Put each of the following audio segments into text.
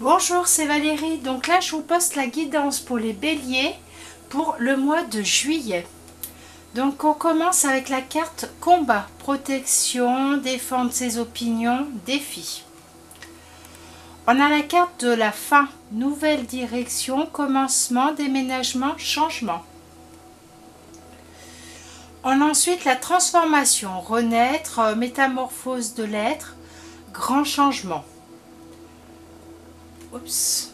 Bonjour, c'est Valérie. Donc là, je vous poste la guidance pour les béliers pour le mois de juillet. Donc on commence avec la carte combat, protection, défendre ses opinions, défi. On a la carte de la fin, nouvelle direction, commencement, déménagement, changement. On a ensuite la transformation, renaître, métamorphose de l'être, grand changement. Oups,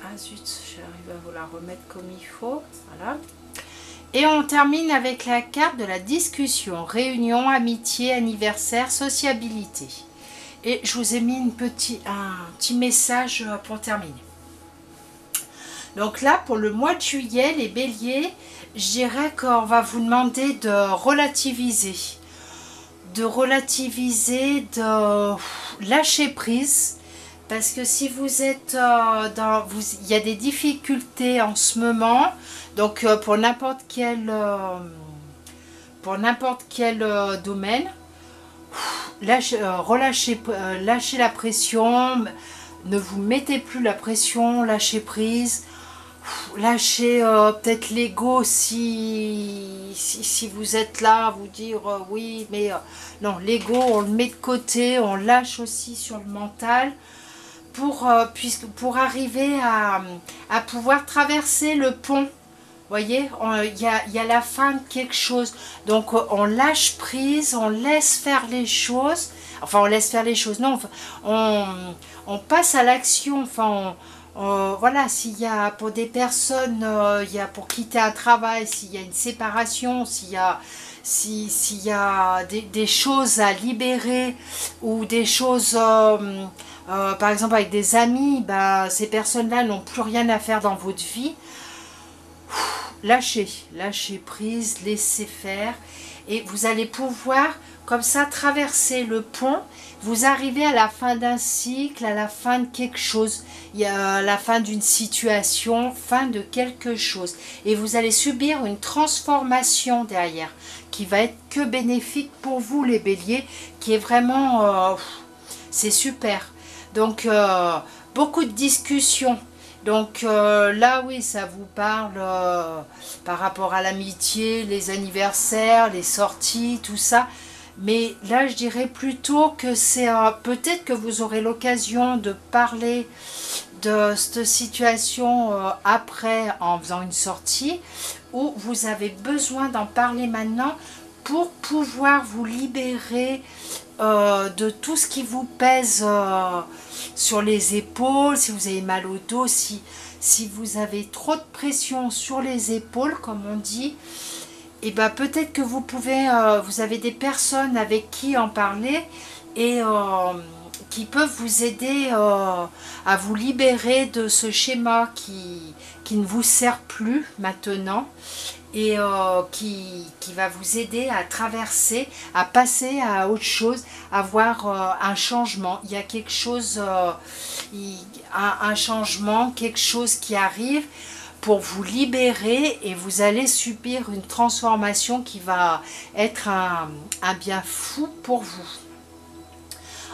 ah zut, j'arrive à vous la remettre comme il faut, voilà. Et on termine avec la carte de la discussion, réunion, amitié, anniversaire, sociabilité. Et je vous ai mis un petit message pour terminer. Donc là, pour le mois de juillet, les béliers, je dirais qu'on va vous demander de relativiser. De lâcher prise. Parce que si vous êtes il y a des difficultés en ce moment, donc pour n'importe quel domaine, lâchez la pression, ne vous mettez plus la pression, lâchez prise, lâchez peut-être l'ego si vous êtes là à vous dire oui, mais non, l'ego on le met de côté, on lâche aussi sur le mental. Pour arriver à pouvoir traverser le pont. Vous voyez, il y a la fin de quelque chose. Donc on lâche prise, on laisse faire les choses. Enfin, on laisse faire les choses. Non, on passe à l'action. Enfin, voilà, s'il y a pour des personnes, il y a pour quitter un travail, s'il y a une séparation, s'il y a des choses à libérer ou des choses... par exemple avec des amis, ces personnes-là n'ont plus rien à faire dans votre vie. Lâchez prise, laissez faire et vous allez pouvoir comme ça traverser le pont. Vous arrivez à la fin d'un cycle, à la fin de quelque chose, il y a la fin d'une situation, fin de quelque chose et vous allez subir une transformation derrière qui va être que bénéfique pour vous les béliers, qui est vraiment c'est super. Donc beaucoup de discussions. Donc là oui, ça vous parle par rapport à l'amitié, les anniversaires, les sorties, tout ça. Mais là je dirais plutôt que c'est peut-être que vous aurez l'occasion de parler de cette situation après en faisant une sortie, ou vous avez besoin d'en parler maintenant pour pouvoir vous libérer de tout ce qui vous pèse sur les épaules, si vous avez mal au dos, si vous avez trop de pression sur les épaules, comme on dit, et peut-être que vous pouvez, vous avez des personnes avec qui en parler et qui peuvent vous aider à vous libérer de ce schéma qui ne vous sert plus maintenant et qui va vous aider à traverser, à passer à autre chose, à voir un changement. Il y a quelque chose, un changement, quelque chose qui arrive pour vous libérer et vous allez subir une transformation qui va être un bien fou pour vous.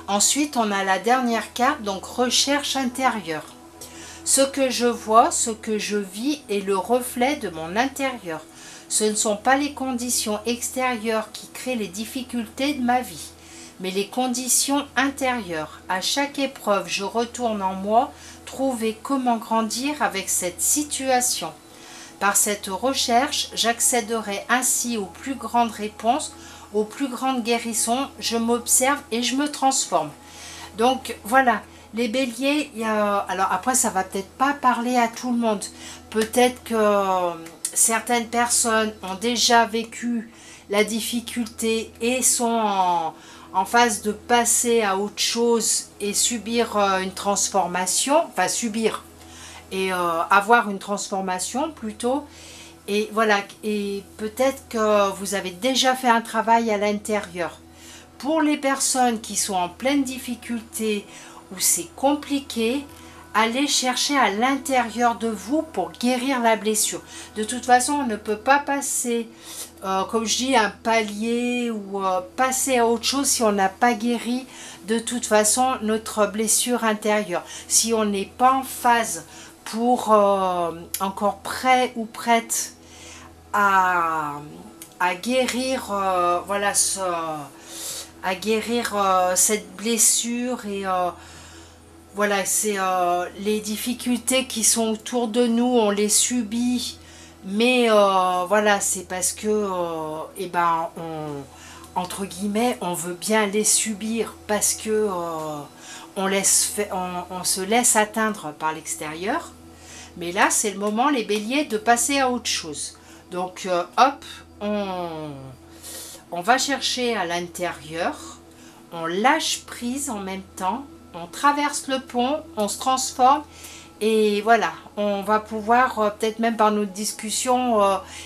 Ensuite, on a la dernière carte, donc recherche intérieure. Ce que je vois, ce que je vis est le reflet de mon intérieur. Ce ne sont pas les conditions extérieures qui créent les difficultés de ma vie, mais les conditions intérieures. À chaque épreuve, je retourne en moi, trouver comment grandir avec cette situation. Par cette recherche, j'accéderai ainsi aux plus grandes réponses, aux plus grandes guérisons. Je m'observe et je me transforme. Donc voilà. Les béliers, alors après ça va peut-être pas parler à tout le monde. Peut-être que certaines personnes ont déjà vécu la difficulté et sont en phase de passer à autre chose et subir une transformation, enfin subir et avoir une transformation plutôt. Et voilà, et peut-être que vous avez déjà fait un travail à l'intérieur. Pour les personnes qui sont en pleine difficulté, où c'est compliqué, allez chercher à l'intérieur de vous pour guérir la blessure. De toute façon, on ne peut pas passer, comme je dis, un palier ou passer à autre chose si on n'a pas guéri de toute façon notre blessure intérieure. Si on n'est pas en phase pour encore prêt ou prête à guérir, voilà, à guérir cette blessure et voilà, c'est les difficultés qui sont autour de nous, on les subit, mais voilà, c'est parce que, eh ben, entre guillemets, on veut bien les subir parce que on se laisse atteindre par l'extérieur. Mais là, c'est le moment, les béliers, de passer à autre chose. Donc, hop, on va chercher à l'intérieur, on lâche prise en même temps, on traverse le pont, on se transforme et voilà, on va pouvoir peut-être même par notre discussion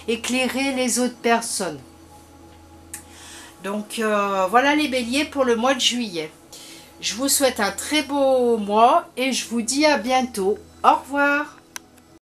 éclairer les autres personnes. Donc voilà les béliers pour le mois de juillet. Je vous souhaite un très beau mois et je vous dis à bientôt. Au revoir.